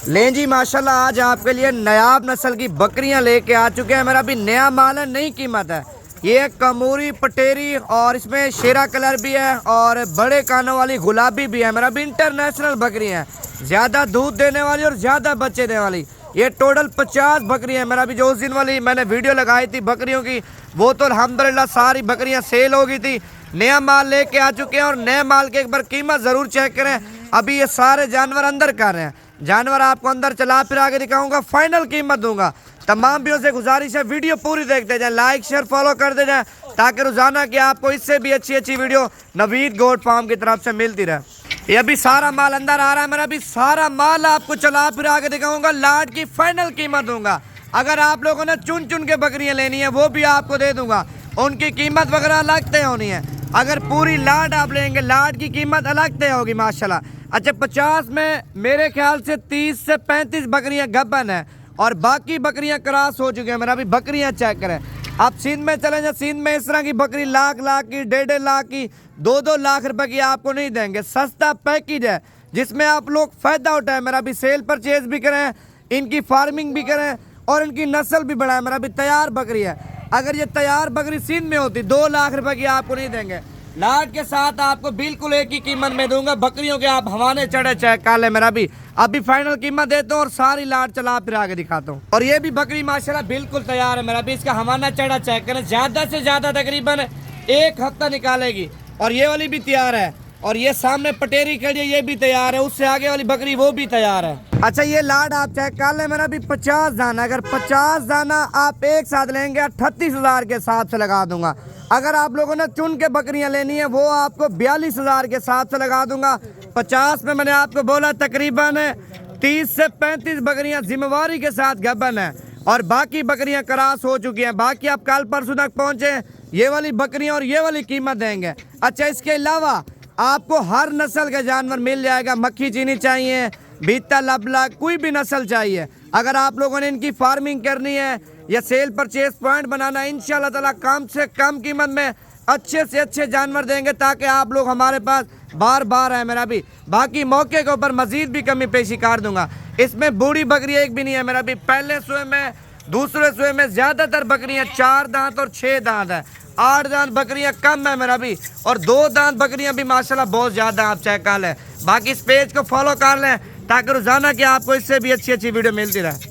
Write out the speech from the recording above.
लें जी माशाल्लाह, आज आपके लिए नायाब नस्ल की बकरियां लेके आ चुके हैं। मेरा भी नया माल है, नई कीमत है। ये कमूरी पटेरी और इसमें शेरा कलर भी है और बड़े कानों वाली गुलाबी भी है। मेरा भी इंटरनेशनल बकरी है, ज़्यादा दूध देने वाली और ज़्यादा बच्चे देने वाली। ये टोटल 50 बकरियां। मेरा भी जो उस दिन वाली मैंने वीडियो लगाई थी बकरियों की, वो तो अल्हम्दुलिल्लाह सारी बकरियां सेल हो गई थी। नया माल लेके आ चुके हैं और नए माल की एक बार कीमत ज़रूर चेक करें। अभी ये सारे जानवर अंदर कर रहे हैं, जानवर आपको अंदर चला फिरा के दिखाऊंगा, फाइनल कीमत दूंगा। तमाम भी से गुजारिश है वीडियो पूरी देखते जाएं, लाइक शेयर फॉलो कर दे जाएं, ताकि रोजाना की आपको इससे भी अच्छी वीडियो नवीद गोट फार्म की तरफ से मिलती रहे। ये अभी सारा माल अंदर आ रहा है। मेरा भी सारा माल आपको चला फिरा के दिखाऊंगा, लाट की फाइनल कीमत दूंगा। अगर आप लोगों ने चुन चुन के बकरियां लेनी है वो भी आपको दे दूंगा, उनकी कीमत वगैरह अलग तय होनी है। अगर पूरी लाट आप लेंगे, लाट की कीमत अलग तय होगी माशाल्लाह। अच्छा, 50 में मेरे ख्याल से 30 से 35 बकरियां गब्बन है और बाकी बकरियां क्रॉस हो चुकी हैं। मेरा भी बकरियां चेक करें। आप सिंध में चले जाए, सिंध में इस तरह की बकरी लाख की, 1.5 लाख की, 2 लाख रुपए की आपको नहीं देंगे। सस्ता पैकेज है जिसमें आप लोग फायदा उठाएं। मेरा भी सेल परचेज भी करें, इनकी फार्मिंग भी करें और इनकी नस्ल भी बढ़ाएं। मेरा भी तैयार बकरी है। अगर ये तैयार बकरी सिंध में होती 2 लाख रुपए की आपको नहीं देंगे। लाट के साथ आपको बिल्कुल एक ही कीमत में दूंगा। बकरियों के आप हवाने चढ़े चेक कर ले। मेरा भी अभी फाइनल कीमत देता हूँ और सारी लाट चला फिर आगे दिखाता हूँ। और ये भी बकरी माशाल्लाह बिल्कुल तैयार है। मेरा भी इसका हवाना चढ़ा चेक करें, ज्यादा से ज्यादा तकरीबन 1 हफ्ता निकालेगी। और ये वाली भी तैयार है और ये सामने पटेरी खड़ी है, ये भी तैयार है। उससे आगे वाली बकरी वो भी तैयार है। अच्छा, ये लाट आप चेक कर ले। मेरा भी 50 दाना, अगर 50 दाना आप एक साथ लेंगे 38,000 के हिसाब से लगा दूंगा। अगर आप लोगों ने चुन के बकरियां लेनी है वो आपको 42,000 के हिसाब से लगा दूंगा। 50 में मैंने आपको बोला तकरीबन 30 से 35 बकरियां जिम्मेवारी के साथ गबन है और बाकी बकरियां क्रॉस हो चुकी हैं। बाकी आप कल परसों तक पहुंचे, ये वाली बकरियां और ये वाली कीमत देंगे। अच्छा, इसके अलावा आपको हर नस्ल का जानवर मिल जाएगा। मक्खी चीनी चाहिए, बीता लबला, कोई भी नस्ल चाहिए। अगर आप लोगों ने इनकी फार्मिंग करनी है या सेल परचेज पॉइंट बनाना, इंशाल्लाह ताला कम से कम कीमत में अच्छे से अच्छे जानवर देंगे, ताकि आप लोग हमारे पास बार बार आए। मेरा भी बाकी मौके के ऊपर मजीद भी कमी पेशी कर दूंगा। इसमें बूढ़ी बकरी एक भी नहीं है। मेरा भी पहले सुए में, दूसरे सुए में ज्यादातर बकरियां 4 दांत और 6 दांत है। 8 दांत बकरियां कम है मेरा भी, और 2 दांत बकरियां भी माशाल्लाह बहुत ज्यादा। आप चेक कर लें। बाकी इस पेज को फॉलो कर लें ताकि रोजाना की आपको इससे भी अच्छी वीडियो मिलती रहे।